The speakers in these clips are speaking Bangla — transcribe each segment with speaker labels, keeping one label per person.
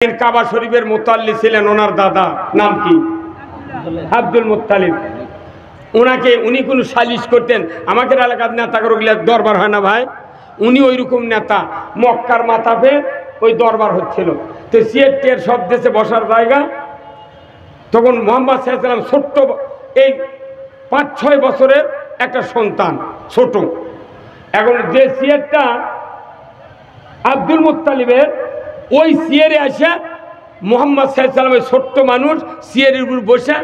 Speaker 1: কাবা শরীফের মুতাল্লি ছিলেন ওনার দাদা, নাম কি? Abdul Muttalib. উনি কোনো সালিশ করতেন। আমাদের এলাকার নেতা করলে দরবার হয় না ভাই, উনি ওই রকম নেতা। মক্কার মাথাপে ওই দরবার হচ্ছিল, তো সিয়েটের সব দেশে বসার জায়গা। তখন মোহাম্মদ সাল্লাল্লাহু আলাইহি ওয়াসাল্লাম ছোট্ট, এই 5-6 বছরের একটা সন্তান, ছোট। এখন যে সিয়েটটা আব্দুল মুত্তালিবের, ওই সিয়ারে আসে মোহাম্মদ সাল্লাল্লাহু আলাইহি ওয়াসাল্লাম, ছোট্ট মানুষ সিয়ারের উপর বসে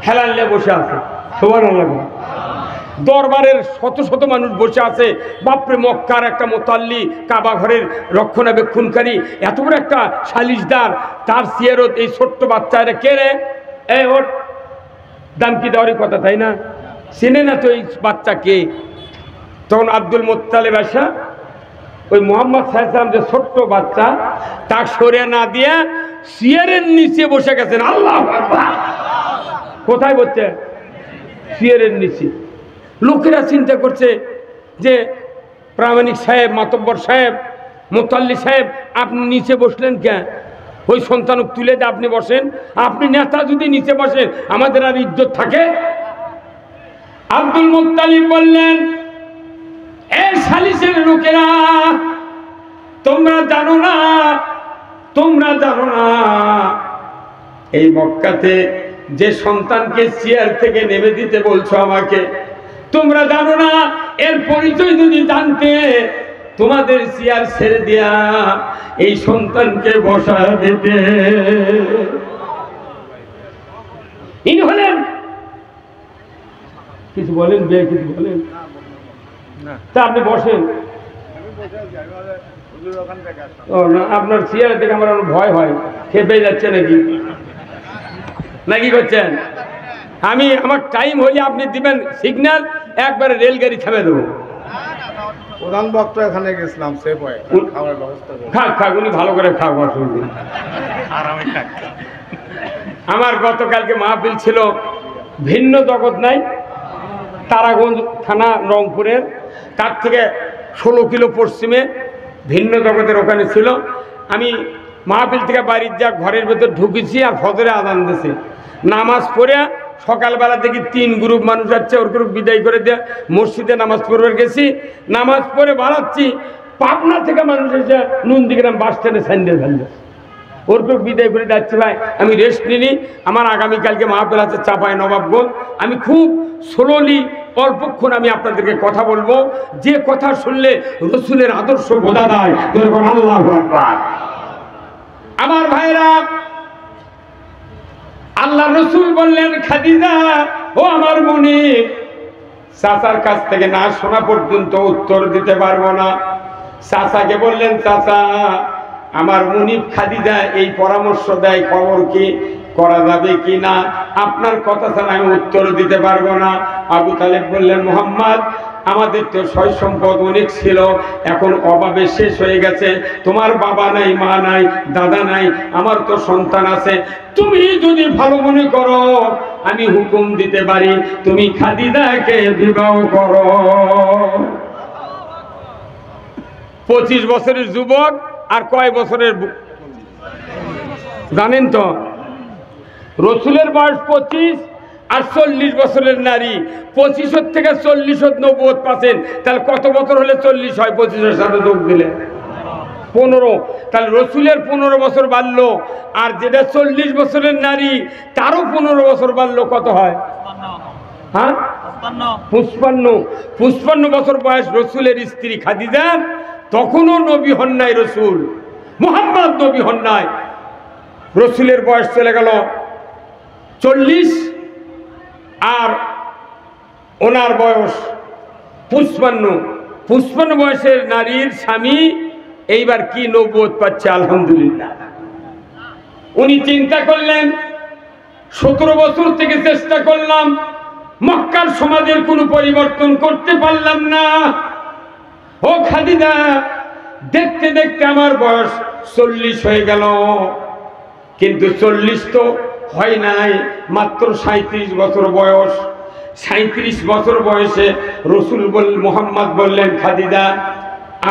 Speaker 1: হেলান নিয়ে বসে আছে। সুবহানাল্লাহ। দরবারের শত শত মানুষ বসে আছে। বাপরে, মক্কার একটা মুতাল্লি, কাবা ঘরের রক্ষণাবেক্ষণকারী, এত বড় একটা সালিশদার, তার সিয়ারত এই ছোট্ট বাচ্চারা কে রে? এই ওর দাম কি দেওয়ারই কথা, তাই না? চিনে না তো এই বাচ্চা কে। তখন আব্দুল মুত্তালিব আসা ওই মোহাম্মদ সাল্লাল্লাহু আলাইহি ওয়াসাল্লাম যে ছোট্ট বাচ্চা, তা সরে না দিয়ে সিয়ারের নিচে বসে গেছেন। আল্লাহু আকবার। কোথায় বসছে? সিয়ারের নিচে। লোকেরা চিন্তা করছে যে প্রামাণিক সাহেব, মাতব্বর সাহেব, মুতাল্লি সাহেব, আপনি নিচে বসলেন কেন? ওই সন্তানক তুলে দিয়ে আপনি বসেন। আপনি নেতা যদি নিচে বসেন, আমাদের আর ইজ্জত থাকে? আব্দুল মুত্তালিব বললেন, এই সালিসের লোকেরা, তোমরা জানো না এই মক্কাতে যে সন্তানকে চেয়ার থেকে নেমে দিতে বলছো আমাকে, তোমরা জানো না এর পরিচয় যদি জানতে, তোমাদের চেয়ার ছেড়ে দিয়া এই সন্তানকে বসা দিতে। ইনি হলেন, কিছু বলেন বে, কিছু বলেন তা আপনি বসেন। আপনার চেয়ার থেকে আমার ভয় হয়, খেপে যাচ্ছে নাকি করছেন? আমার টাইম হইলে আপনি দিবেন সিগন্যাল, একবারে রেলগাড়ি থামে দেবো।
Speaker 2: প্রধান বক্তা এখানে গেছিলাম,
Speaker 1: উনি ভালো করে খাওয়া অসুবিধা। আমার গতকালকে মাহফিল ছিল ভিন্ন জগৎ নাই, তারাগঞ্জ থানা, রংপুরের, তার থেকে 16 কিলো পশ্চিমে ভিন্ন জগতের ওখানে ছিল। আমি মাহফিল থেকে বাড়ির যা ঘরের ভেতর ঢুকেছি, আর ফজরে আজান দিয়েছে। নামাজ পড়ে সকালবেলা দেখি 3 গ্রুপ মানুষ যাচ্ছে, ওর গ্রুপ বিদায় করে দিয়ে মসজিদে নামাজ পড়বার গেছি। নামাজ পড়ে বাড়াচ্ছি, পাবনা থেকে মানুষ এসে নন্দীগ্রাম বাস স্ট্যান্ডে স্যান্ডেল ফেলবে। ওর গ্রুপ বিদায় করে যাচ্ছি। ভাই আমি রেস্ট নিই, আমার আগামীকালকে মাহফিল আছে চাঁপাই নবাবগঞ্জ। আমি খুব স্লোলি, অল্পক্ষণ আমি আপনাদেরকে কথা বলবো, যে কথা শুনলে রসুলের আদর্শ বোঝা যায়। আল্লাহু আকবার। আমার ভাইরা, আল্লাহ রসুল বললেন, খাদিজা ও আমার বোনে, চাচার কাছ থেকে না শোনা পর্যন্ত উত্তর দিতে পারবো না। চাচাকে বললেন, চাচা আমার মুনিব খাদিজা এই পরামর্শ দেয়, খবর কি করা যাবে কি না, আপনার কথা ছাড়া আমি উত্তর দিতে পারবো না। আবু তালেব বললেন, মুহাম্মদ আমাদের তো সয় সম্পদ অনেক ছিল, এখন অভাবে শেষ হয়ে গেছে। তোমার বাবা নাই, মা নাই, দাদা নাই, আমার তো সন্তান আছে। তুমি যদি ভালো মনে করো, আমি হুকুম দিতে পারি, তুমি খাদিজাকে বিবাহ করো। 25 বছরের যুবক আর কয় বছরের জানেন তো? রসুলের বয়স 25 আর 40 বছরের নারী। 25 থেকে 40 নবুয়ত পাচ্ছেন, তাহলে কত বছর হলে 40 হয়? 25-এর সাথে যোগ দিলে 15। তাহলে রসুলের 15 বছর বাড়লো, আর যেটা 40 বছরের নারী তারও 15 বছর বাড়লো, কত হয়? হ্যাঁ, 55 বছর বয়স রসুলের স্ত্রী খাদিজার। তখনও নবী হন নাই রসুল, মুহাম্মদ নবী হন নাই। রসুলের বয়স চলে গেল 40, আর ওনার বয়স 55 বয়সের নারীর স্বামী এইবার কি নবুয়ত পাচ্ছে, আলহামদুলিল্লাহ। উনি চিন্তা করলেন, 17 বছর থেকে চেষ্টা করলাম, মক্কার সমাজের কোনো পরিবর্তন করতে পারলাম না। ও খাদিজা, দেখতে দেখতে আমার বয়স 40 হয়ে গেল, কিন্তু 40 তো হয় নাই, মাত্র 37 বছর বয়স। 37 বছর বয়সে রসুল মুহাম্মদ বললেন, খাদিজা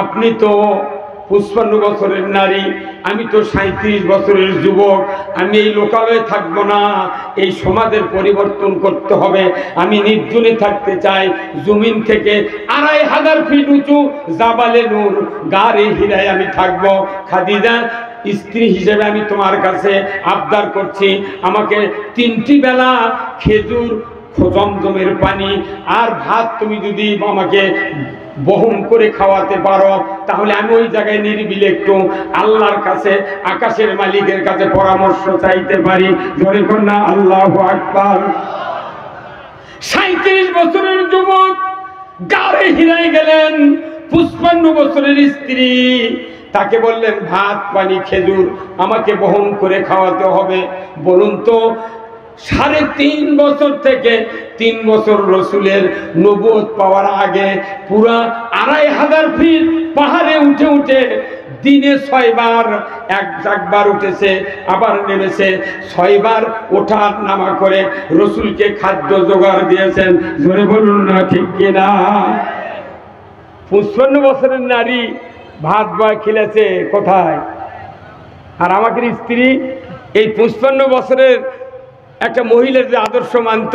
Speaker 1: আপনি তো 55 বছরের নারী, আমি তো 37 বছরের যুবক, আমি এই লোকালয়ে থাকবো না, এই সমাজের পরিবর্তন করতে হবে, আমি নির্জনে থাকতে চাই, জমিন থেকে 2500 ফিট উঁচু জাবালে নূর গারে হিরায় আমি থাকবো। খাদিজা, স্ত্রী হিসেবে আমি তোমার কাছে আবদার করছি, আমাকে 3টি বেলা খেজুর, জমজমের পানি আর ভাত তুমি যদি আমাকে বহন করে খাওয়াতে পারো, তাহলে আমি ওই জায়গায় নিরিবিলি একটু আল্লাহর কাছে, আকাশের মালিকের কাছে পরামর্শ চাইতে পারি। ধরে কন্যা আল্লাহু আকবার। 37 বছরের যুবক গাড়ে হিরায় গেলেন, 55 বছরের স্ত্রী, তাকে বললেন ভাত পানি খেজুর আমাকে বহন করে খাওয়াতে হবে। বলুন তো, 3.5 বছর থেকে 3 বছর রসুলের নবুয়ত পাওয়ার আগে পুরা 2500 ফিট পাহাড়ে উঠে উঠে দিনে 6 বার, একবার উঠেছে আবার নেমেছে, 6 বার ওঠা নামা করে রসুলকে খাদ্য জোগাড় দিয়েছেন। ধরে বলুন না ঠিক কিনা? 55 বছরের নারী ভাত বা খেলেছে কোথায়? আর আমাদের স্ত্রী এই 55 বছরের একটা মহিলার যে আদর্শ মানত,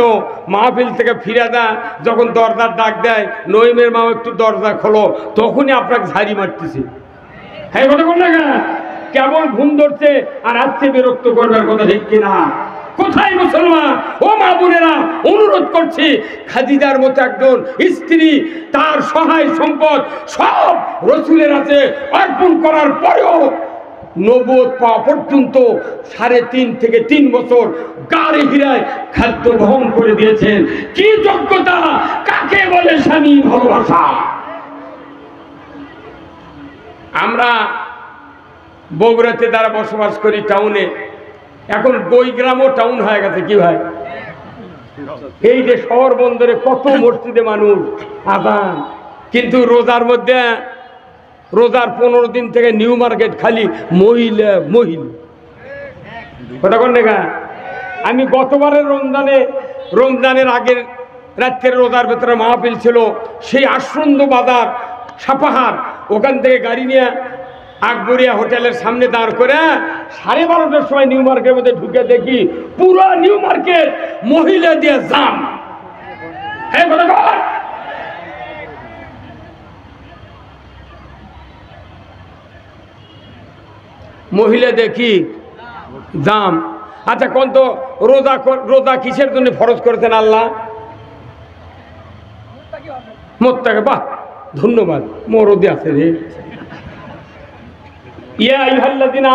Speaker 1: মাহফিল থেকে ফিরে দেয়, যখন দরজার ডাক দেয়, নইমের মা একটু দরজা খোলো, তখনই আপনাকে ঝাড়ি মারতেছে। হ্যাঁ কথা বল না কেন? কেমন ঘুম ধরছে আর আসছে বিরক্ত করবার কথা ঠিক কিনা? কোথায় মুসলমান? ও মা বোনেরা, অনুরোধ করছি, খাদিজার মতো একজন স্ত্রী তার সহায় সম্পদ সব রসুলের আছে অর্পণ করার পরেও নবুয়ত পাওয়া পর্যন্ত 3.5 থেকে 3 বছর গাড়ি হিরায় খাদ্য বহন করে দিয়েছেন। কি যোগ্যতা? কাকে বলে স্বামী ভালোবাসা? আমরা বগুড়াতে দ্বারা বসবাস করি টাউনে, এখন বইগ্রামও টাউন হয়ে গেছে। কি ভাই, এই যে শহর বন্দরে কত মসজিদে মানুষ আজান, কিন্তু রোজার মধ্যে, রোজার 15 দিন থেকে নিউ মার্কেট খালি মহিলা মহিলা। কথা কোন দেখা? আমি গতবারের রমজানের আগের রাত্রের রোজার ভেতরে মাহফিল ছিল, সেই আশ্রন্দ বাজার সাপাহার, ওখান থেকে গাড়ি নিয়ে আকবরিয়া হোটেলের সামনে দাঁড় করে 12:30টার সময় নিউ মার্কেটের মধ্যে ঢুকে দেখি পুরো নিউ মার্কেট মহিলা দিয়ে জাম। হ্যাঁ কথা বল। মহিলা দেখি জাম। আচ্ছা কোন তো রোজা কিসের জন্য ফরজ করেছেন আল্লাহ? মোত্তাকে। বাহ, ধন্যবাদ, মরদে আছে রে। ইয়া আইয়ুহাল্লাযিনা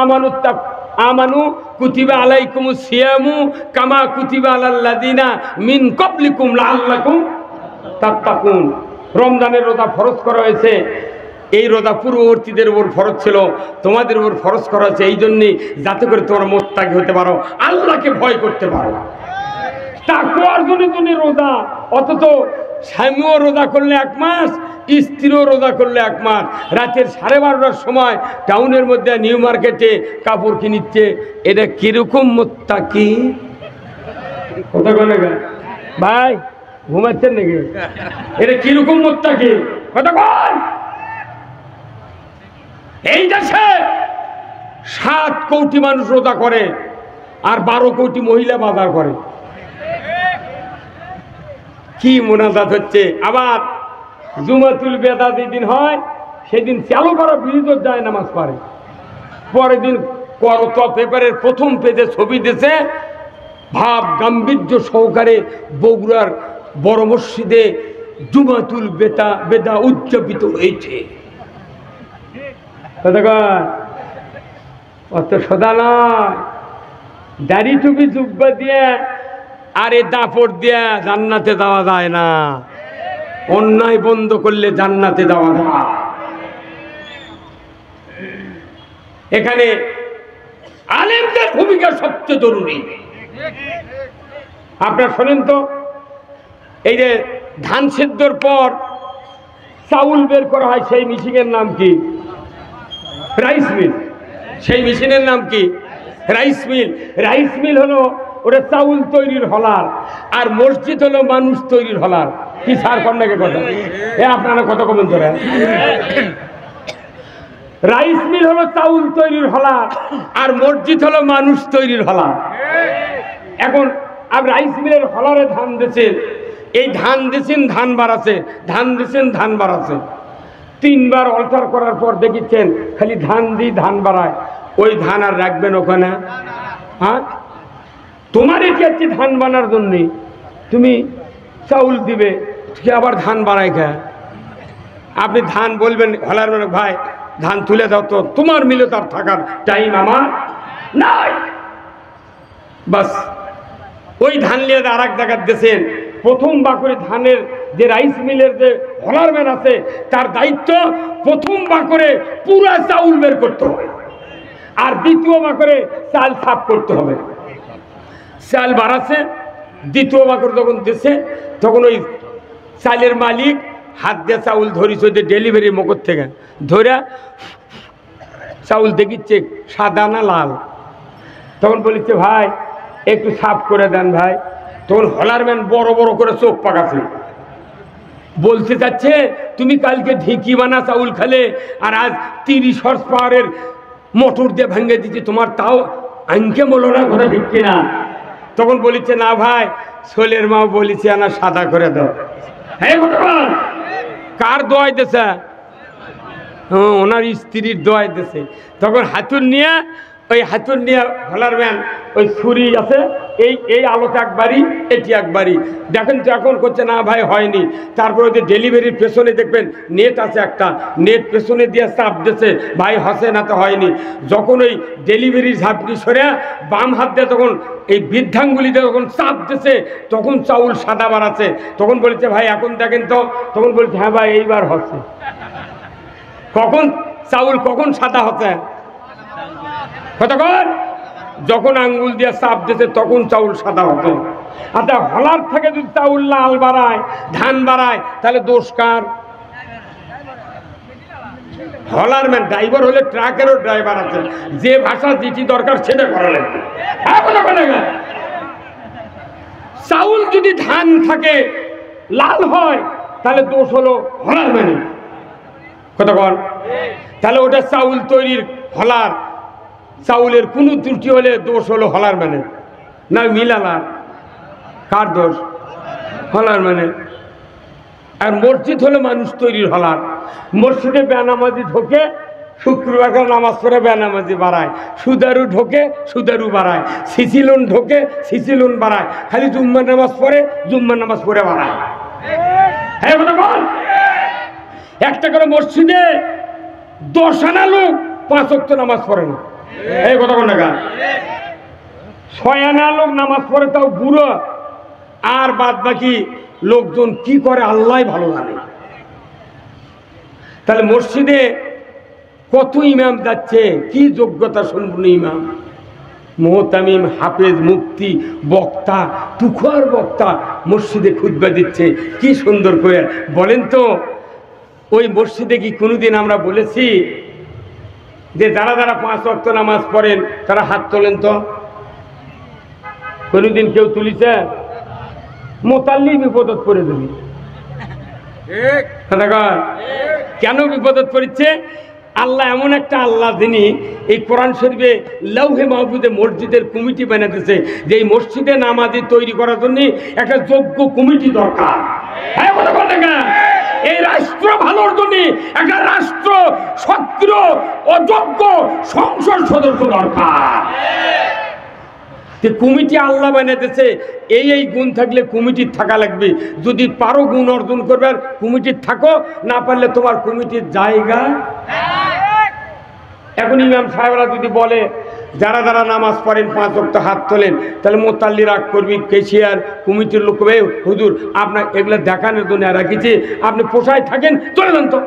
Speaker 1: আমানু কুতিবা আলাইকুমুস সিয়ামু কামা কুতিবা আলাল্লাযিনা মিন ক্বাবলিকুম লাআল্লাকুম তাত্তাকুন। রমজানের রোজা ফরজ করা হয়েছে, এই রোজা পূর্ববর্তীদের উপর ফরজ ছিল, তোমাদের উপর ফরজ করা হয়েছে এই জন্যে যাতে করে তোমরা মোত্তাকি হতে পারো, আল্লাহকে ভয় করতে পারো। তাকওয়ার জন্য রোজা। অথচ স্বামীও রোজা করলে 1 মাস, স্ত্রীও রোজা করলে 1 মাস। রাতের 12:30টার সময় টাউনের মধ্যে নিউ মার্কেটে কাপড় কিনিচ্ছে, এটা কিরকম মোত্তাকি? কথা বলে ভাই, ঘুমাচ্ছেন নাকি? এটা কিরকম মোত্তাকি? কথা বল। এই দেশে 7 কোটি মানুষ রোজা করে আর 12 কোটি মহিলা বাজার করে। কি মোনাজাত হচ্ছে। আবার জুমাতুল বেদা যেদিন হয় সেদিন চালু করা বিরোধ যায় নামাজ পড়ে। পরের দিন করত পেপারের প্রথম পেজে ছবি দিয়েছে, ভাব গাম্ভীর্য সহকারে বগুড়ার বড় মসজিদে জুমাতুল বেদা উদযাপিত হয়েছে। অত সদা নয়, দাড়ি টুপি জুব্বা দিয়ে আরে দাপড় দিয়া জান্নাতে যাওয়া যায় না। অন্যায় বন্ধ করলে জান্নাতে যাওয়া যায়। এখানে আলেমদের ভূমিকা সবচেয়ে জরুরি। আপনারা শোনেন তো, এই যে ধান সেদ্ধর পর চাউল বের করা হয়, সেই মেশিনের নাম কি? Rice mill. সেই মেশিনের নাম কি? রাইস মিল। রাইস মিল হলো ওটা চাউল তৈরির হলার, আর মসজিদ হলো মানুষ তৈরির হলার। কি সার কন্যাকে কথা, আপনারা কত কমেন্ট করেন? রাইস মিল হলো চাউল তৈরির হলা, আর মসজিদ হলো মানুষ তৈরির হলা। এখন আপনি রাইস মিলের হলারে ধান দিয়েছেন, এই ধান দিয়েছেন ধান বাড়াচ্ছে, ধান দিয়েছেন ধান বাড়াচ্ছে, 3 বার অল্টার করার পর দেখিচ্ছেন খালি ধান দিয়ে ধান বাড়ায়, ওই ধান আর রাখবেন ওখানে? হ্যাঁ, তোমার এটি হচ্ছে ধান বানার জন্যে, তুমি চাউল দিবে, আবার ধান বাড়ায় খা। আপনি ধান বলবেন হলার মানে ভাই ধান তুলে দাও তো, তোমার মিলে তার থাকার টাইম আমার নাই। বাস ওই ধান নিয়ে আর এক জায়গায় দিয়েছেন। প্রথম বাকরে ধানের যে রাইস মিলের যে হলারম্যান আছে তার দায়িত্ব প্রথম বাকরে পুরা চাউল বের করতে হবে, আর দ্বিতীয় বাকরে চাল সাফ করতে হবে। চাল বাড়াচ্ছে, দ্বিতীয় বাকর যখন দিচ্ছে তখন ওই চালের মালিক হাত দিয়ে চাউল ধরিস ওই ডেলিভারি মকর থেকে ধরে চাউল দেখিচ্ছে সাদা না লাল, তখন বলিচ্ছে ভাই একটু সাফ করে দেন ভাই। তখন হলারম্যান বড় বড় করে চোখ পাকাছে, বলতে চাচ্ছে তুমি কালকে ঢেকি বানা চাউল খালে আর আজ 30 হর্স পাওয়ারের মোটর দিয়ে ভেঙে দিচ্ছি, তোমার তাও আইনকে বলো না কথা ঠিক কিনা? তখন বলিচ্ছে না ভাই ছোলের মা বলিছে না সাদা করে দাও। হ্যাঁ ভগবান, কার দোয়াই দিছে? হ্যাঁ, ওনার স্ত্রীর দোয়াই দিছে। তখন হাতুর নিয়ে ওই হাতুর নিয়ে হলারম্যান ওই ছুরি আছে, এই আলোটা একবারই এটি একবারই দেখেন তো, এখন করছে না ভাই হয়নি। তারপরে ওই যে ডেলিভারির পেছনে দেখবেন নেট আছে একটা, নেট পেছনে দিয়ে চাপ দিয়েছে ভাই হসে না তো হয়নি। যখন ওই ডেলিভারির ঝাপটি সরে বাম হাত দিয়ে তখন এই বৃদ্ধাঙ্গুলিতে যখন চাপ দিয়েছে তখন চাউল সাদা বাড়াচ্ছে। তখন বলেছে ভাই এখন দেখেন তো, তখন বলছে হ্যাঁ ভাই এইবার হচ্ছে। কখন চাউল কখন সাদা হচ্ছে? কতক্ষণ? যখন আঙ্গুল দিয়ে চাপ দিতে তখন চাউল সাদা হতো। আচ্ছা হলার থেকে যদি চাউল লাল বাড়ায় ধান বাড়ায় তাহলে দোষ কার? হলারম্যান। ড্রাইভার হলে ট্রাকেরও ড্রাইভার আছে, যে ভাষা যেটি দরকার সেটা করা লাগবে। চাউল যদি ধান থাকে লাল হয় তাহলে দোষ হলো হলারম্যানের। কতক্ষণ? তাহলে ওটা চাউল তৈরির হলার, চাউলের কোনো ত্রুটি হলে দোষ হলো হলারম্যানের, না মিলালার। কার দোষ? হলারম্যানের। আর মসজিদ হলো মানুষ তৈরির হলার। মসজিদে বেনামাজি ঢোকে, শুক্রবার নামাজ পড়ে বেনামাজি বাড়ায়, সুদারু ঢোকে সুদারু বাড়ায়, সিসিলুন ঢোকে সিসিলুন বাড়ায়, খালি জুম্মার নামাজ পড়ে জুম্মার নামাজ পড়ে বাড়ায়। হ্যাঁ বল, একটা করে মসজিদে 10 আনা লোক 5 ওয়াক্ত নামাজ পড়ে না। এই কথা কোন টাকা? 6 আনা লোক নামাজ পড়ে তাও বুড়ো, আর বাদ বাকি লোকজন কি করে আল্লাহ ভালো জানে। তাহলে মসজিদে কত ইমাম যাচ্ছে, কি যোগ্যতা সম্পন্ন ইমাম, মুহতামিম, হাফেজ, মুফতি, বক্তা, তুখোয়ার বক্তা মসজিদে খুতবা দিচ্ছে কি সুন্দর করে। বলেন তো ওই মসজিদে কি কোনোদিন আমরা বলেছি যে যারা যারা 5 ওয়াক্ত নামাজ পড়েন তারা হাত তোলেন? তো কোনোদিন কেউ তুলিছে? মোতাল্লি বিপদত করে দেবে। কেন বিপদত পড়ছে? আল্লাহ এমন একটা আল্লাহ যিনি এই কোরআন শরীফে লৌহে মাহফুজে মসজিদের কমিটি বানাতেছে যে এই মসজিদে নামাজি তৈরি করার জন্য একটা যোগ্য কমিটি দরকার। হ্যাঁ এই রাষ্ট্র ভালোর জন্য একটা রাষ্ট্র সক্রিয় অযোগ্য সংসদ সদস্য দরকার। কমিটি আল্লাহ বানাইতেছে, এই গুণ থাকলে কমিটির থাকা লাগবে। যদি পারো গুণ অর্জন করবে কমিটির থাকো, না পারলে তোমার কমিটির জায়গা। এখন ইমাম সাহেবরা যদি বলে যারা যারা নামাজ পড়েন 5 ওয়াক্ত হাত তোলেন, তাহলে মোতাল্লি রাগ করবি, কেশিয়ার কমিটির লোক হুজুর আপনার এগুলো দেখানোর জন্য রাখিছি, আপনি পোষায় থাকেন চলে যান তো।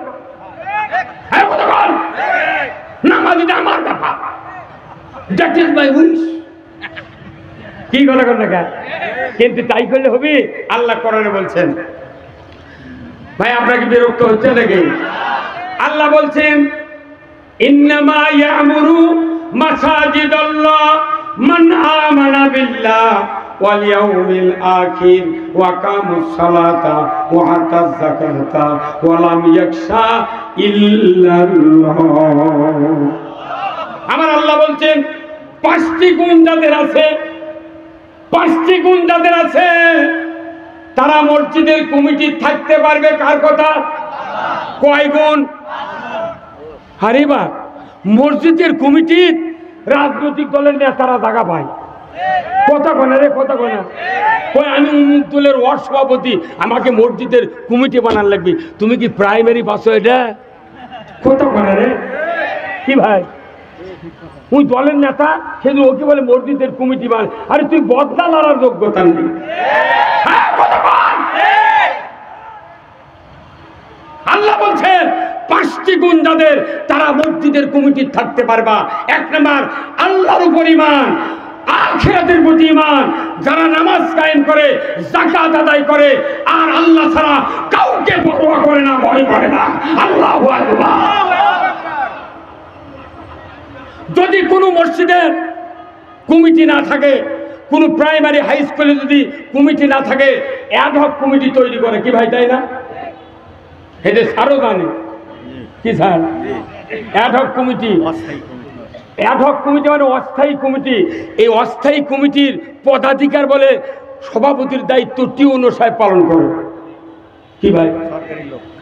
Speaker 1: নামাজিটা আমার ব্যাপার, দ্যাট ইজ মাই উইশ। কি কথা কর দেখা, কিন্তু তাই করলে হবে? আল্লাহ কোরআনে বলছেন। ভাই আপনাকে বিরক্ত হচ্ছে নাকি? আল্লাহ বলছেন ইন্নামা ইয়ামুরু মাসাজিদাল্লাহ মান আমানা বিল্লাহ ওয়াল ইয়াউমিল আখির ওয়া আকামুস সালাতা ওয়া আতাজ যাকাতা ওয়া লাম ইয়াখশা ইল্লাল্লাহ। আমার আল্লাহ বলছেন পাঁচটি গুণ যাদের আছে, পাঁচটি গুণ যাদের আছে তারা মসজিদের কমিটি থাকতে পারবে। কার কথা? কয় গুণ? আরে বা মসজিদের কমিটির রাজনৈতিক দলের নেতারা জায়গা পায়। কথা কয় না রে, কথা কয় না। কয় আমি অমুক দলের ওয়ার্ড সভাপতি, আমাকে মসজিদের কমিটি বানার লাগবে। তুমি কি প্রাইমারি পাস? এটা কথা কয় না রে। কি ভাই, ওই দলের নেতা সেদিন ওকে বলে মসজিদের কমিটি বান। আরে তুই বদলা লড়ার যোগ্যতা নেই। আল্লাহ বলছেন পাঁচটি গুণ যাদের তারা মসজিদের কমিটি থাকতে পারবা। এক নাম্বার আল্লাহর উপর ঈমান, আখিরাতের প্রতি ঈমান, যারা নামাজ কায়েম করে, যাকাত আদায় করে, আর আল্লাহ ছাড়া কাউকে পরোয়া করে না, ভয় করে না। আল্লাহু আকবার। যদি কোনো মসজিদের কমিটি না থাকে, কোনো প্রাইমারি হাই স্কুলে যদি কমিটি না থাকে, অ্যাডহক কমিটি তৈরি করে। কি ভাই, তাই না? এটা স্যারও জানে। কি sir? Ad hoc committee. Ad hoc committee মানে অস্থায়ী কমিটি। এই অস্থায়ী কমিটির পদাধিকার বলে সভাপতির দায়িত্ব টিউনো সাহেব পালন করে। কি ভাই?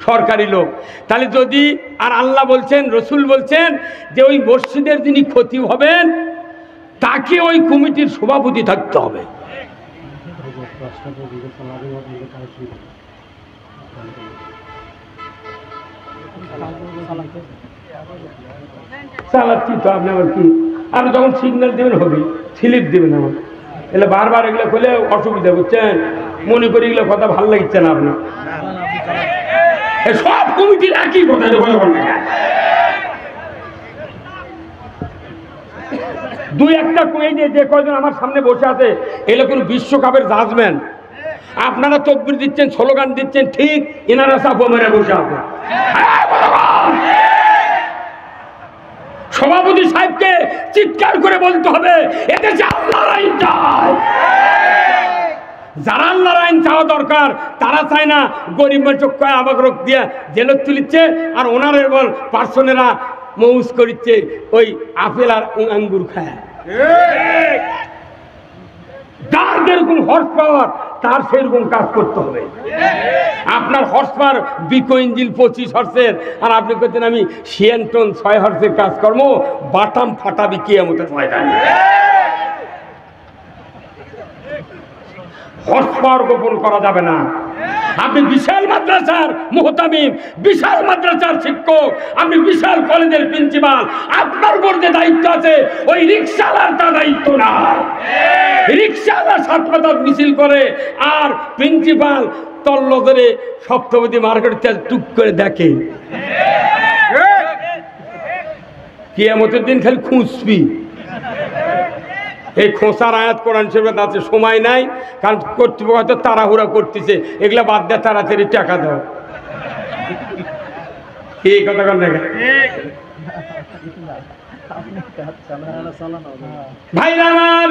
Speaker 1: সরকারি লোক। তাহলে যদি, আর আল্লাহ বলছেন, রসুল বলছেন যে ওই মসজিদের যিনি খতিব হবেন তাকে ওই কমিটির সভাপতি থাকতে হবে। চালাচ্ছি তো আপনি, আমার কি, আপনি যখন সিগন্যাল দেবেন হবে, স্লিপ দেবেন আমার। এলে বারবার এগুলো করলে অসুবিধা, বুঝছেন? মনে করি এগুলো কথা ভালো লাগছে না আপনার। সব কমিটির একই কথা। দুই একটা কই যে কয়জন আমার সামনে বসে আছে, এগুলো কোন বিশ্বকাপের জাজমেন্ট। আপনারা তকবির দিচ্ছেন, স্লোগান দিচ্ছেন, ঠিক এনারা চাপো মেরে বসে আছে। সভাপতি সাহেবকে চিৎকার করে বলতে হবে এদেশে আল্লাহর আইন চাই। যারা আল্লাহর আইন চাওয়া দরকার তারা চায় না গরিব চোখ আমাকে রোগ দিয়ে জেলত তুলিচ্ছে, আর ওনারের বল পার্সনেরা মৌজ করিচ্ছে ওই আপেল আর আঙ্গুর খায়। যার যেরকম হর্স পাওয়ার তার সেরকম কাজ করতে হবে। আপনার হর্স পাওয়ার বিকো ইঞ্জিন 25 হর্সের, আর আপনি করছেন আমি সিয়ান্টন 6 হর্সের কাজ কর্ম, বাটাম ফাটাবি কিয়ামতের ময়দানে। হর্স পাওয়ার গোপন করা যাবে না। আপনি বিশাল মাদ্রাসার মুহতামিম, বিশাল মাদ্রাসার শিক্ষক, আপনি বিশাল কলেজের প্রিন্সিপাল, আপনার উপর যে দায়িত্ব আছে ওই রিক্সাওয়ালার তা দায়িত্ব না। রিক্সাওয়ালা সাতপাতার মিছিল করে, আর প্রিন্সিপাল তল্ল ধরে সপ্তাহবতী মার্কেটে টুক করে দেখে। কিয়ামতের দিন খালি খুঁজবি। এই খোঁচার আয়াত কোরআন শরীফে আছে, সময় নাই কারণ কর্তৃপক্ষ হয়তো তাড়াহুড়া করতেছে, এগুলা বাদ দেয়, তাড়াতাড়ি টাকা দাও। এই কথা কন দেখা ভাইরা আমার,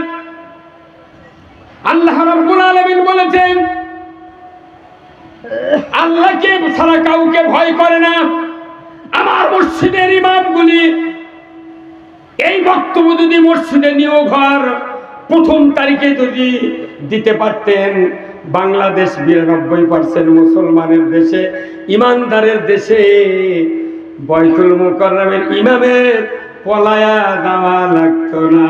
Speaker 1: আল্লাহ রাব্বুল আলামিন বলেছেন আল্লাহকে ছাড়া কাউকে ভয় করে না। আমার মসজিদের ইমামগুলি এই বক্তব্য যদি মসজিদে নিয়োগ হওয়ার 1ম তারিখে যদি দিতে পারতেন, বাংলাদেশ 92% মুসলমানের দেশে, ইমানদারের দেশে, বাইতুল মুকাররমের ইমামের পলায়া দেওয়া লাগতো না।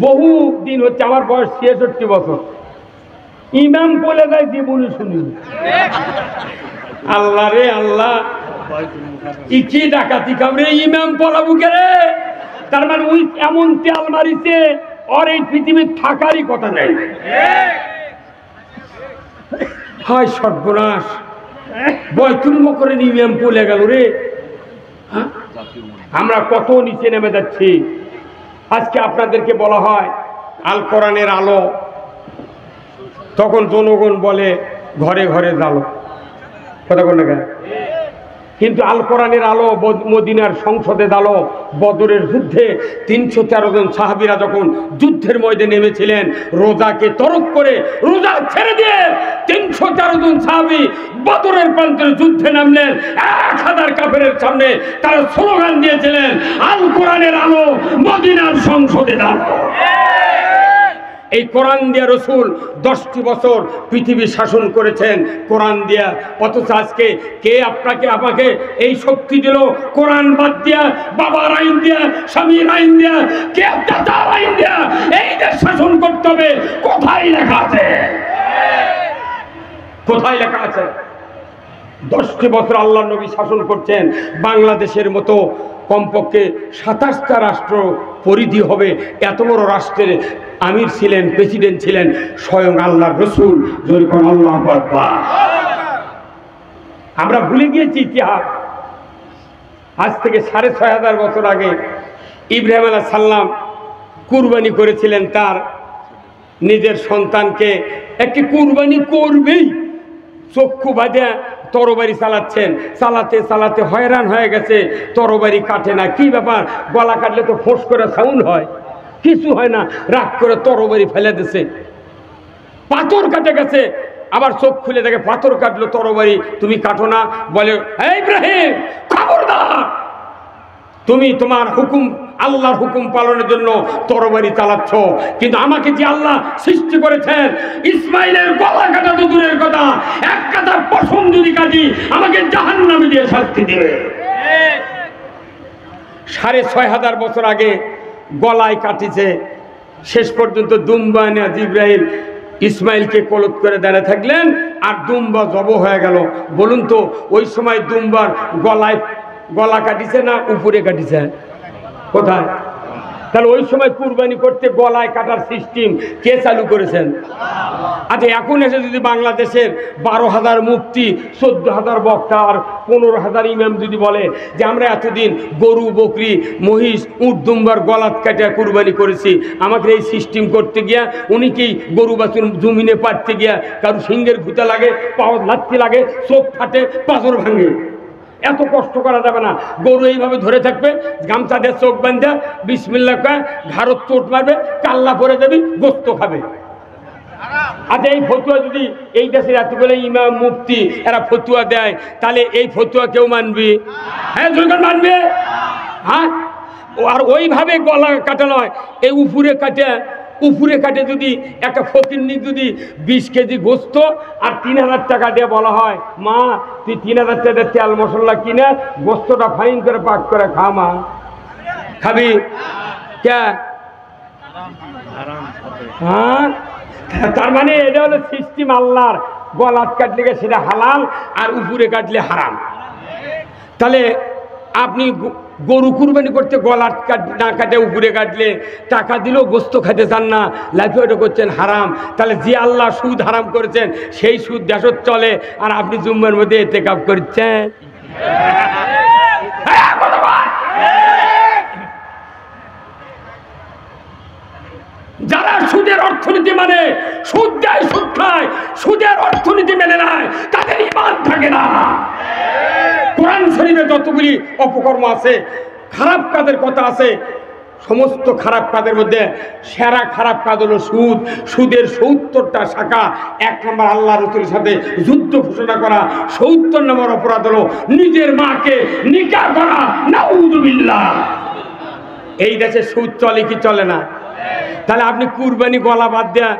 Speaker 1: বহু দিন হচ্ছে, আমার বয়স 66 বছর, ইমাম বলে যায় জীবনে শুনি। আল্লাহ রে আল্লাহ, কি ডাকাতি কামড়ে ইমাম পলাবু কে রে? তার মানে ওই এমন তেল মারিছে আর এই পৃথিবীর থাকারই কথা নেই। হায় সর্বনাশ, বাইতুল মুকাররমের ইমাম পলে গেল রে। আমরা কত নিচে নেমে যাচ্ছি। আজকে আপনাদেরকে বলা হয় আল কোরআনের আলো, তখন জনগণ বলে ঘরে ঘরে জালো। কথা বল না কেন? কিন্তু আল কোরআনের আলো, মদিনার সংসদের আলো, বদরের যুদ্ধে 313 জন সাহাবীরা যখন যুদ্ধের ময়দানে নেমেছিলেন, রোজাকে তরক করে রোজা ছেড়ে দিয়ে 313 জন সাহাবী বদরের প্রান্তরে যুদ্ধে নামলেন। 1000 কাফেরের সামনে তারা স্লোগান দিয়েছিলেন, আল কোরআনের আলো, মদিনার সংসদের আলো। এই কোরআন দিয়া রসুল 10টি বছর পৃথিবী শাসন করেছেন কোরআন দিয়া। অথচ আজকে কে আপনাকে আমাকে এই শক্তি দিল? কোরআন বাদ দিয়া, বাবার আইন দিয়া, স্বামীর আইন দিয়া, কে দাদার আইন দিয়া এই দেশ শাসন করতে হবে? কোথায় লেখা আছে? কোথায় লেখা আছে? 10টি বছর আল্লাহ নবী শাসন করছেন। বাংলাদেশের মতো কমপক্ষে 27টা রাষ্ট্র পরিধি হবে, এত বড় রাষ্ট্রের আমির ছিলেন, প্রেসিডেন্ট ছিলেন স্বয়ং আল্লাহর রসুল। যখন আল্লাহু আকবার, আমরা ভুলে গিয়েছি ইতিহাস। আজ থেকে 6500 বছর আগে ইব্রাহিম আলাইহিস সালাম কুরবানি করেছিলেন তার নিজের সন্তানকে। একটি কুরবানি করবেই, চক্ষু বাঁধে তরবারি চালাচ্ছেন, চালাতে চালাতে হয়রান হয়ে গেছে, তরবারি কাটে না। কি ব্যাপার? গলা কাটলে তো ফোঁস করে সাউন্ড হয়, কিছু হয় না। রাগ করে তরবারি ফেলে দিছে, পাথর কাটে গেছে। আবার চোখ খুলে দেখে পাথর কাটলো, তরবারি তুমি কাটো না। বলে, হে ইব্রাহিম, খবরদার, তুমি তোমার হুকুম, আল্লাহর হুকুম পালনের জন্য তরবারি চালাচ্ছ, কিন্তু আমাকে যে আল্লাহ সৃষ্টি করেছেন, ইসমাইলের গলা কাটা তো দূরের কথা, এক কাটা পশম যদি কাটি আমাকে জাহান্নামে দিয়ে শাস্তি দেবে। 6500 বছর আগে গলায় কাটিছে। শেষ পর্যন্ত দুম্বা নিয়ে জিব্রাইল ইসমাইলকে কলত করে দাঁড়িয়ে থাকলেন, আর দুম্বা জব হয়ে গেল। বলুন তো, ওই সময় দুম্বার গলা কাটিছে না উপরে কাটিছে? কোথায়? তাহলে ওই সময় কুরবানি করতে গলায় কাটার সিস্টেম কে চালু করেছেন? আচ্ছা, এখন এসে যদি বাংলাদেশের 12,000 মুফতি, 14,000 বক্তা আর 15,000 ইমাম যদি বলে যে আমরা এতদিন গরু, বকরি, মহিষ, উট, দুম্বার গলাত কাটা কুরবানি করেছি, আমাকে এই সিস্টেম করতে গিয়া উনি কি গরু বাছুর জমিনে পাড়তে গিয়া কারো সিংহের ঘুতা লাগে, পাও লাত্তি লাগে, চোখ ফাটে, পাথর ভাঙে, এত কষ্ট করা যাবে না। গরু এইভাবে ধরে থাকবে, গামছা দিয়ে চোখ বান্ধা বিসমিল্লাহ কয় ঘাড়ত চোট মারবে, কাল্লা পরে যাবি, গোস্ত খাবে। আচ্ছা, এই ফতুয়া যদি এই দেশের এতগুলো ইমাম মুফতি এরা ফতুয়া দেয়, তাহলে এই ফতুয়া কেউ মানবি? হ্যাঁ, জনগণ মানবে? হ্যাঁ। আর ওইভাবে গলা কাটা নয়, এই উপরে কাটে যদি একটা ফকিরনি যদি 20 কেজি গোস্ত আর 3000 টাকা দিয়ে বলা হয়, মা তুই 3000 টাকা তেল মশলা কিনে গোস্তটা ফাইন করে পাক করে খা, মা খাবি? কে? হ্যাঁ, তার মানে এটা হলো সিস্টেম আল্লাহর। গলাত কাটলে সেটা হালাল, আর উপরে কাটলে হারাম। তাহলে আপনি গরু কুরবানি করতে গলাত না কাটে উপরে কাটলে টাকা দিলেও গোস্ত খেতে চান না, লাইফে ওটা করছেন হারাম। তাহলে যে আল্লাহ সুদ হারাম করেছেন সেই সুদ দেশত চলে, আর আপনি জুম্মার মধ্যে ইতিকাফ করছেন। যারা সুদের অর্থনীতি মানে, সুদ দেয়, সুদ খায়, সুদের অর্থনীতি মেনে নেয়, তাদের ঈমান থাকে না। কোরআন শরীফে যতগুলি অপকর্ম আছে, খারাপ কাজের কথা আছে, সমস্ত খারাপ কাজের মধ্যে সেরা খারাপ কাজ হলো সুদ। সুদের 70টা শাখা। 1 নম্বর আল্লাহ রসুলের সাথে যুদ্ধ ঘোষণা করা। 70 নম্বর অপরাধ হলো নিজের মাকে নিকাহ করা। নাউযুবিল্লাহ। এই দেশে সুদ চলে কি চলে না? তাহলে আপনি কুরবানি গলা বাদ দেয়া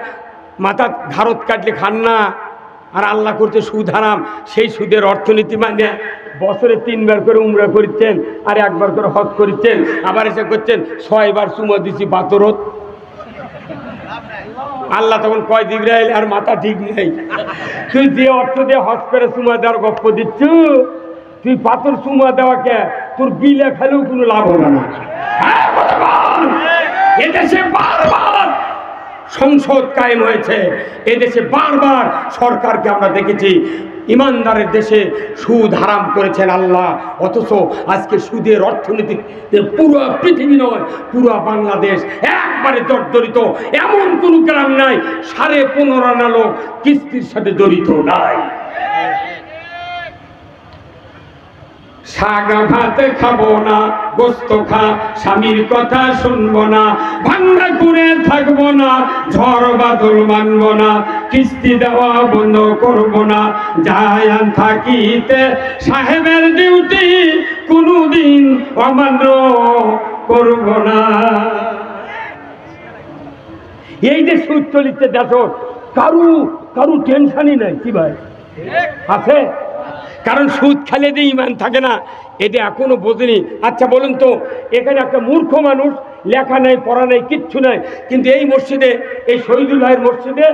Speaker 1: মাথা ঘাড়ত কাটলে খান না, আর আল্লাহ করছে সুদ হারাম। সেই সুদের অর্থনীতি মানে বছরে 3 বার করে উমরা করছেন, আর 1 বার করে হজ করছেন, আবার এসে করছেন 6 বার চুমা দিছি পাথরত। আল্লাহ তখন কয়, জিবরাইল আর মাথা ঠিক নেই, তুই যে অর্থ দিয়ে হজ করে চুমা দেওয়ার গপ্প দিচ্ছ, তুই পাথর চুমা দেওয়াকে তোর বিলে খেলেও কোনো লাভ হবে না। এদেশে বারবার সংসদ কায়েম হয়েছে, এদেশে বারবার সরকারকে আমরা দেখেছি ইমানদারের দেশে সুদ হারাম করেছেন আল্লাহ। অথচ আজকে সুদের অর্থনীতি পুরো পৃথিবী নয়, পুরো বাংলাদেশ একবারে জর্জরিত। এমন কোন গ্রাম নাই 15.5 আনা লোক কিস্তির সাথে জড়িত নাই। শাক ভাত খাবো না, গোস্ত খা স্বামীর কথা শুনবো না, ভাঙ্গা করে থাকবো না, ঝড় বাদল মানবো না, কিস্তি দেওয়া বন্ধ করবো না, যায়ান থাকিতে সাহেবের ডিউটি কোনদিন অমান্য করবো না। এই যে সুদ চলিতে দেখো, কারু টেনশনই নাই। কি ভাই আছে? কারণ সুদ খেলে যে ইমান থাকে না, এটা এখনো বোঝেনি। আচ্ছা বলুন তো, এখানে একটা মূর্খ মানুষ, লেখা নেই পড়া নেই কিচ্ছু নাই, কিন্তু এই মসজিদে, এই শহীদুল ভাইয়ের মসজিদে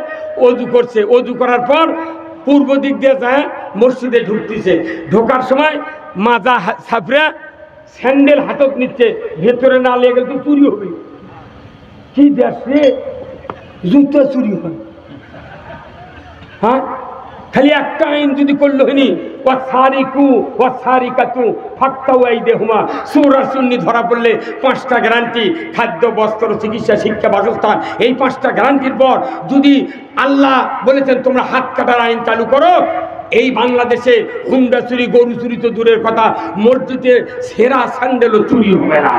Speaker 1: অজু করছে। অজু করার পর পূর্ব দিক দিয়ে যায় মসজিদে ঢুকতেছে। ঢোকার সময় মাজা ছাপড়া স্যান্ডেল হাতত নিচ্ছে, ভেতরে না লেগে তো চুরি হবে। কি দেশে জুতো চুরি হয়? হ্যাঁ, খালি একটা আইন যদি করলো হয়নি, ধরা পড়লে 5টা গ্যারান্টি, খাদ্য, বস্ত্র, চিকিৎসা, শিক্ষা, বাসস্থান। এই 5টা গ্যারান্টির পর যদি আল্লাহ বলেছেন তোমরা হাত কাটার আইন চালু করো, এই বাংলাদেশে হুন্ডা চুরি, গরু চুরি তো দূরের কথা, মসজিদে সেরা স্যান্ডেলও চুরি হবে না।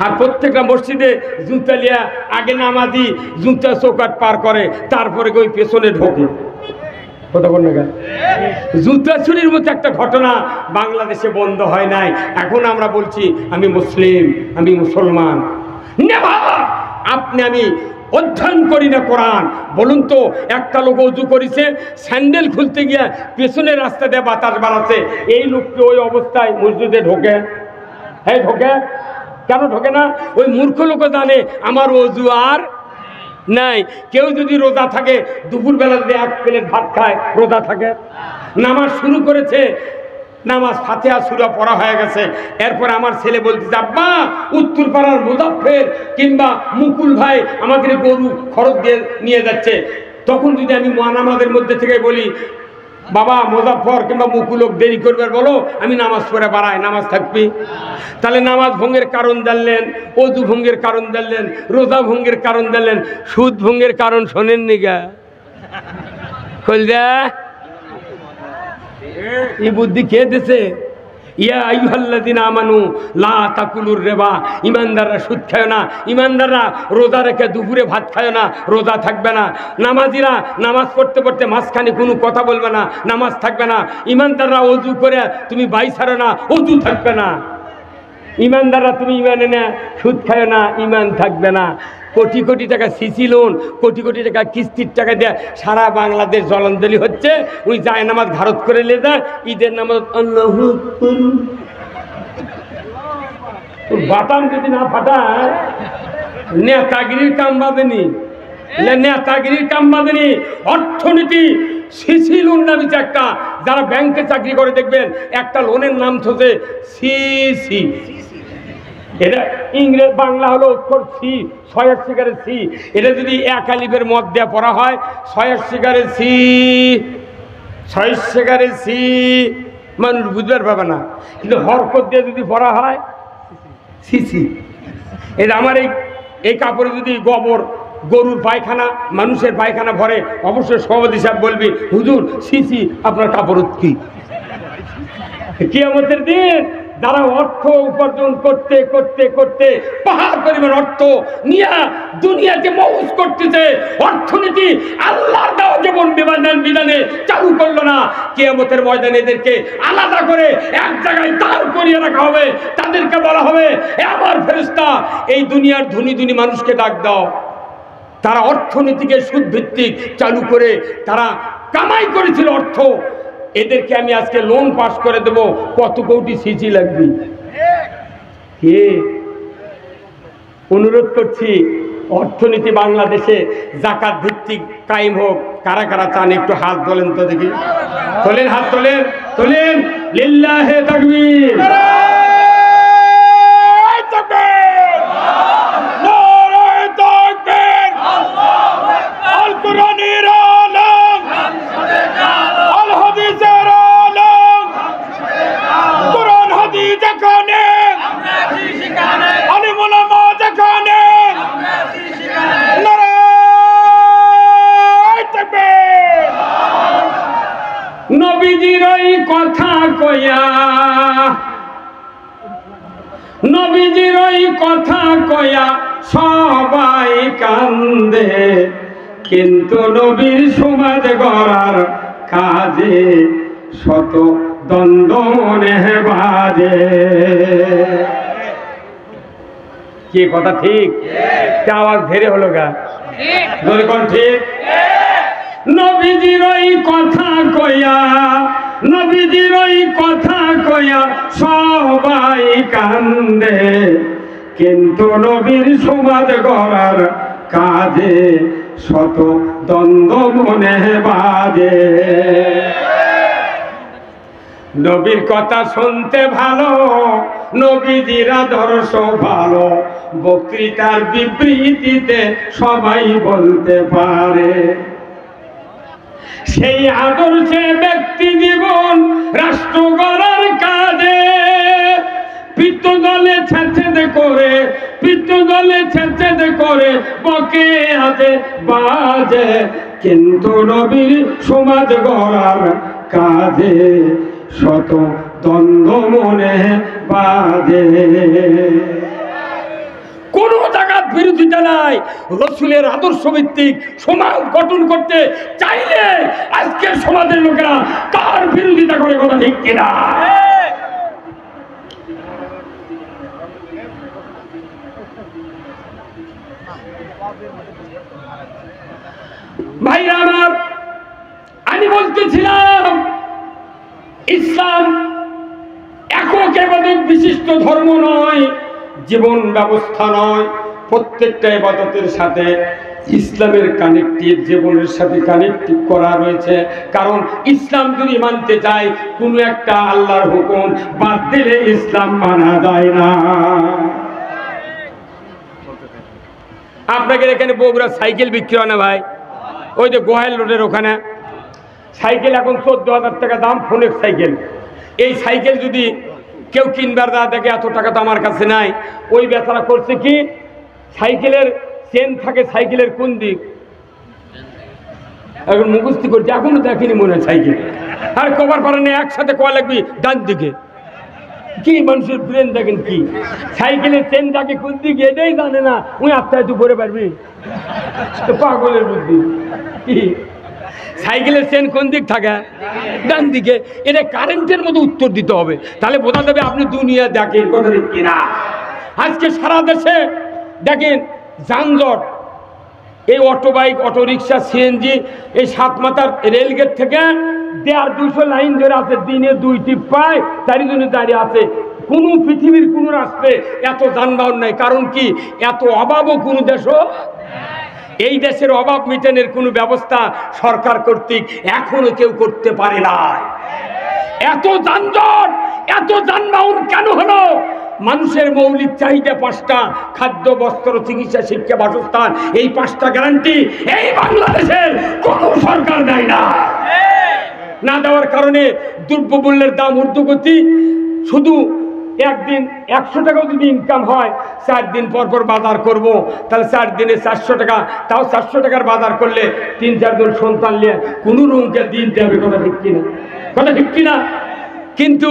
Speaker 1: আর প্রত্যেকটা মসজিদে জুতা লিয়া আগে নামাজি জুতা চৌকাট পার করে, তারপরে ওই পেছনে ঢোকে। জুতা চুরির মতো একটা ঘটনা বাংলাদেশে বন্ধ হয় নাই। এখন আমরা বলছি আমি মুসলিম, আমি মুসলমান। আমি অধ্যয়ন করি না কোরআন। বলুন তো, একটা লোক অজু করেছে, স্যান্ডেল খুলতে গিয়ে পেছনের রাস্তা দিয়ে বাতাস বাড়াচ্ছে, এই লোককে ওই অবস্থায় মসজিদে ঢোকে? হ্যাঁ ঢোকে। কেন ঢোকে না? ওই মূর্খ লোক জানে আমার অজু আর নাই। কেউ যদি রোজা থাকে, দুপুরবেলা যদি 1 প্লেট ভাত খায়, রোজা থাকে। নামাজ শুরু করেছে, নামাজ ফাতিহা সূরা পড়া হয়ে গেছে, এরপর আমার ছেলে বলতেছে আব্বা উত্তর পাড়ার মুজাফফর কিংবা মুকুল ভাই আমাদের গরু খরচ দিয়ে নিয়ে যাচ্ছে। তখন যদি আমি নামাজের মধ্যে থেকে বলি বাবা মুজাফফর কিংবা মুকুলক দেরি করবে, বলো আমি নামাজ পড়ে বাড়াই, নামাজ থাকবি? তাহলে নামাজ ভঙ্গের কারণ জানলেন, অজু ভঙ্গের কারণ জানলেন, রোজা ভঙ্গের কারণ জানলেন, সুদ ভঙ্গের কারণ শোনেননি গা? কইলা এই বুদ্ধি খেয়ে দিছে। ইয়া আইয়ুহাল্লাযিনা আমানু লা তাকুলুর রিবা, ইমানদাররা সুদ খায় না। ইমানদাররা রোজা রেখে দুপুরে ভাত খায় না, রোজা থাকবে না। নামাজিরা নামাজ পড়তে পড়তে মাঝখানে কোনো কথা বলবে না, নামাজ থাকবে না। ইমানদাররা অজু করে তুমি বাই ছাড়ো না, অজু থাকবে না। ইমানদাররা তুমি ইমানে না, সুদ খায় না, ইমান থাকবে না। কোটি কোটি টাকা সিসি লোন, কোটি কোটি টাকা কিস্তির টাকা দেয় সারা বাংলাদেশ জলাঞ্জলি হচ্ছে। ওই যায় নামাজ ভারত করে লে যায়, ঈদের নামাজ আল্লাহু আকবার। বাতাম যদি না ফাটায়, নেতাগিরির কাম বাঁধেনি, নেতাগিরির কাম বাঁধেনি। অর্থনীতি সিসি লোন নামে একটা, যারা ব্যাংকে চাকরি করে দেখবেন একটা লোনের নাম হচ্ছে সিসি। এটা ইংরেজ, বাংলা হলো অক্ষর সি, 6 শিকারের সি। এটা যদি 1 আলিফের মদ দিয়ে পড়া হয়, 6 শিকারের সি, 6 শিকারের সি, মানুষ বুঝবার পাবে না। কিন্তু হরকত দিয়ে যদি পড়া হয় সিসি। এটা আমার এই কাপড়ে যদি গোবর, গরুর পায়খানা, মানুষের পায়খানা ভরে, অবশ্যই সভাপতি সাহেব বলবি হুজুর সিসি আপনার কাপড় কি? কিয়ামতের দিন যারা অর্থ উপার্জন করতে করতে করতে পাহাড় পরিমাণ অর্থ নিয়ে দুনিয়াতে মৌজ করতেছে, অর্থনীতি আল্লাহর দেওয়া জীবন বিধানে চালু করলো না, কিয়ামতের ময়দানে এদেরকে আলাদা করে এক জায়গায় দাঁড় করিয়ে রাখা হবে। তাদেরকে বলা হবে এ আমার ফেরেশতা, এই দুনিয়ার ধনী ধনী মানুষকে ডাক দাও। তারা অর্থনীতিকে সুদ ভিত্তিক চালু করে তারা কামাই করেছিল অর্থ। এদেরকে আমি আজকে লোন পাস করে দেব, কত কোটি সিসি লাগবে? কে অনুরোধ করছি, অর্থনীতি বাংলাদেশে জাকাত ভিত্তিক কায়েম হোক। কারা কারা চান একটু হাত তোলেন তো দেখি, তোলেন, হাত তোলেন, তোলেন। লিল্লাহে তাকবীর, নবীজির ওই কথা কইয়া নবীজির ওই কথা কয়া সবাই কান্দে, কিন্তু নবীর সমাজ গড়ার কাজে শত দ্বন্দ্ব মনে বাজে। কি কথা ঠিক? আওয়াজ ধীরে হলো গা, যদি কোন ঠিক? নবীজির ওই কথা কয়া, নবীজির ওই কথা কয়া সবাই কান্দে, কিন্তু নবীর সমাজ গড়ার কাজে শত দ্বন্দ্ব মনে বাজে। নবীর কথা শুনতে ভালো, নবীজির আদর্শ ভালো, বক্তৃতার বিবৃতিতে সবাই বলতে পারে। সেই আদর্শে ব্যক্তি জীবন রাষ্ট্র গড়ার কাজে পিত্তদলে ছেঁচেদ করে, পিত্তদলে ছেঁচেদ করে বকে আছে বাজে, কিন্তু নবীর সমাজ গড়ার কাজে শত দ্বন্দ্ব মনে বাজে। কোন জায়গার বিরোধিতা নাই। রসুলের আদর্শ ভিত্তিক সমাজ গঠন করতে চাইলে আজকের সমাজের লোকেরা তার বিরোধিতা করে, কথা ঠিক কিনা? ভাইরা আমার, আমি বলতেছিলাম ইসলাম একক ইবাদত বিশিষ্ট ধর্ম নয়, জীবন ব্যবস্থা নয়। প্রত্যেকটা ইবাদতের সাথে ইসলামের কানেক্টিভ, জীবনের সাথে কানেক্টিভ করা রয়েছে। কারণ ইসলাম যদি মানতে চায়, কোনো একটা আল্লাহর হুকুম বাদ দিলে ইসলাম মানা যায় না। আপনাদের এখানে বগুড়া সাইকেল বিক্রি হয় না ভাই? ওই যে গোহাইল রোডের ওখানে সাইকেল এখন 14,000 টাকা দাম, ফোনের সাইকেল। এই সাইকেল যদি কেউ কিনবার না দেখে, এত টাকা তো আমার কাছে নাই, ওই বেচারা করছে কি, সাইকেলের চেন থাকে সাইকেলের কোন দিক, এখন মুখস্থি করছে, এখনো দেখিনি মনে হয় সাইকেল। আর কবার পারে না, একসাথে কোয়া লাগবি ডান দিকে। কি মানুষের ব্রেন দেখেন, কি সাইকেলের চেন থাকে কোন দিকে এটাই জানে না, ওই আত্মায় তুই করে পারবি? পাগলের বুদ্ধি। কি সাইকেলের চেন কোন দিক থাকে? ডান দিকে। এটা কারেন্টের মতো উত্তর দিতে হবে, তাহলে বোঝা যাবে আপনি দুনিয়া দেখেন, কথা ঠিক কিনা? আজকে সারা দেশে দেখেন যানজট, এই auto bike, auto rickshaw, CNG, এই সাতমাথার রেলগেট থেকে 150-200 লাইন ধরে আছে, দিনে 2টি পায়, 4 জনে দাঁড়িয়ে আছে। কোনো পৃথিবীর কোনো রাষ্ট্রে এত যানবাহন নাই। কারণ কি? এত অভাবও কোনো দেশও, এই দেশের অভাব মিটানোর কোনো ব্যবস্থা সরকার কর্তৃক এখনো কেউ করতে পারে না। এত যানজট, এত যানবাহন কেন হলো? মানুষের মৌলিক চাহিদা 5টা, খাদ্য, বস্ত্র, চিকিৎসা, শিক্ষা, বাসস্থান, এই 5টা গ্যারান্টি এই বাংলাদেশের কোনো সরকার দেয় না। না দেওয়ার কারণে দ্রব্যমূল্যের দাম ঊর্ধ্বগতি। শুধু একদিন 100 টাকাও যদি ইনকাম হয়, 4 দিন পর পর বাজার করব, তাহলে 4 দিনে 400 টাকা, তাও 400 টাকার বাজার করলে 3-4 জন সন্তান নিয়ে কোনো রুমকে দিন দেবে, কথা ঠিক কিনা? কথা ঠিক কিনা? কিন্তু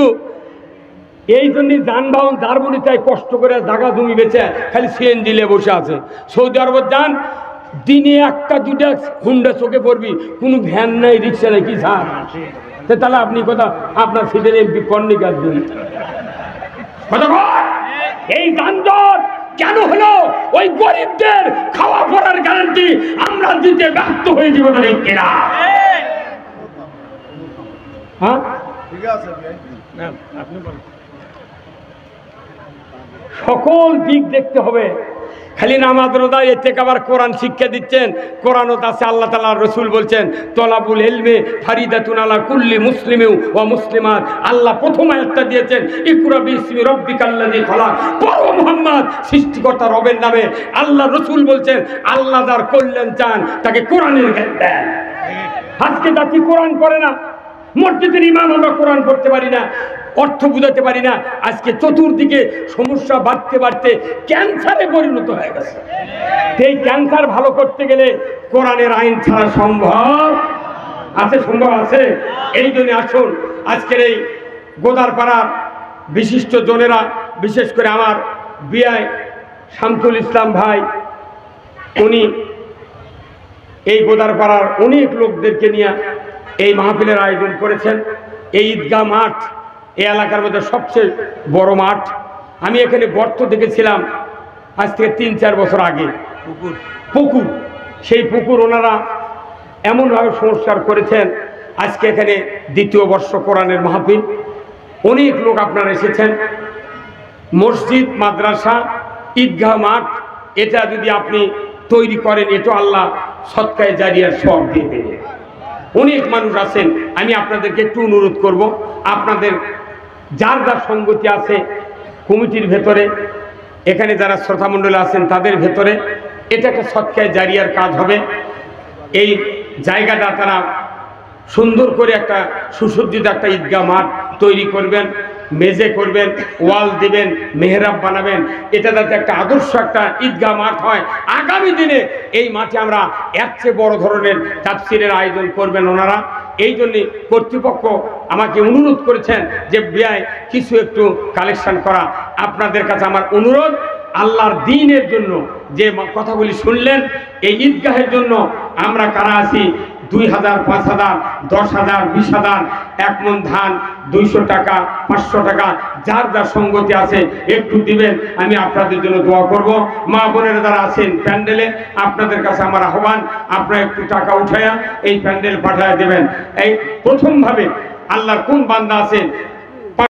Speaker 1: এই জন্যই যানবাহন দারবনি চাই, কষ্ট করে জায়গা জমি বেচে খালি সিএনজি নিয়ে বসে আছে। সৌদি আরব যান, দিনে 1-2টা হুন্ডা চোখে পড়বি, কোনো ভ্যান নাই, রিক্সা নাই, কি ছাড়? তাহলে আপনি কথা আপনার সিটের এমপি কর্নিকার দিন কথা। এই যানজট কেন হলো? ওই গরিবদের খাওয়া পড়ার গ্যারান্টি আমরা দিতে ব্যর্থ হয়ে যাব, ঠিক কিনা? হ্যাঁ,
Speaker 2: ঠিক আছে, আপনি বলেন।
Speaker 1: সকল দিক দেখতে হবে, খালি নামাজ রোজা এতে আবার কোরআন শিক্ষা দিচ্ছেন। কোরআনত আছে, আল্লাহ তাআলা রসুল বলছেন, তলাবুল ইলমে ফারিদাতুন আলা কুল্লি মুসলিমিন ওয়া মুসলিমাত। আল্লাহ প্রথম আয়াতটা দিয়েছেন, ইকরা বিসমি রাব্বিকাল্লাযী খলাক। পড়ো মুহাম্মদ, সৃষ্টিকর্তা রবের নামে। আল্লাহ রসুল বলছেন, আল্লাহ যার কল্যাণ চান তাকে কোরআনের জ্ঞান দেন। আজকে জাতি কোরআন পড়ে না, মসজিদের ইমাম আমরা কোরআন পড়তে পারি না, অর্থ বুঝাতে পারি না। আজকে চতুর্দিকে সমস্যা বাড়তে বাড়তে ক্যান্সারে পরিণত হয়ে গেছে। এই ক্যান্সার ভালো করতে গেলে কোরআনের আইন ছাড়া সম্ভব আছে? সম্ভব আছে? এই জন্য আসুন, আজকের এই গোদারপাড়ার বিশিষ্ট জনেরা, বিশেষ করে আমার বিআই শামসুল ইসলাম ভাই, উনি এই গোদারপাড়ার অনেক লোকদেরকে নিয়ে এই মাহফিলের আয়োজন করেছেন। এই ঈদগাহ মাঠ এই এলাকার মধ্যে সবচেয়ে বড় মাঠ। আমি এখানে গর্ত দেখেছিলাম আজ থেকে 3-4 বছর আগে, পুকুর। সেই পুকুর ওনারা এমনভাবে সংস্কার করেছেন। আজকে এখানে 2য় বর্ষ কোরআনের মাহফিল, অনেক লোক আপনারা এসেছেন। মসজিদ, মাদ্রাসা, ঈদগাহ মাঠ, এটা যদি আপনি তৈরি করেন, এটা আল্লাহ সদকায়ে জারিয়ার সওয়াব দিয়ে দেবে। অনেক মানুষ আছেন, আমি আপনাদেরকে একটু অনুরোধ করব, আপনাদের যার যার সঙ্গতি আছে কমিটির ভেতরে, এখানে যারা শ্রোতামণ্ডলী আছেন তাদের ভেতরে, এটা একটা সদকায়ে জারিয়ার কাজ হবে। এই জায়গাটা তারা সুন্দর করে একটা সুসজ্জিত একটা ঈদগাহ মাঠ তৈরি করবেন, মেঝে করবেন, ওয়াল দিবেন, মেহরাব বানাবেন। এটা যাতে একটা আদর্শ একটা ঈদগাহ মাঠ হয়। আগামী দিনে এই মাঠে আমরা এর চেয়ে বড় ধরনের তাফসীরের আয়োজন করবেন ওনারা। এই জন্যে কর্তৃপক্ষ আমাকে অনুরোধ করেছেন যে ব্যয় কিছু একটু কালেকশন করা। আপনাদের কাছে আমার অনুরোধ, আল্লাহর দ্বীনের জন্য যে কথাগুলি শুনলেন, এই ঈদগাহের জন্য আমরা কারা আছি, 2000, 5000, 10,000, 20,000, 1 মণ ধান, 200 টাকা, 500 টাকা, যার যার সঙ্গতি আছে একটু দিবেন। আমি আপনাদের জন্য দোয়া করব। মা বোনেরা যারা আছেন প্যান্ডেলে, আপনাদের কাছে আমার আহ্বান, আপনারা একটু টাকা উঠায়া এই প্যান্ডেল পাঠায় দেবেন। এই প্রথমভাবে আল্লাহর কোন বান্দা আছেন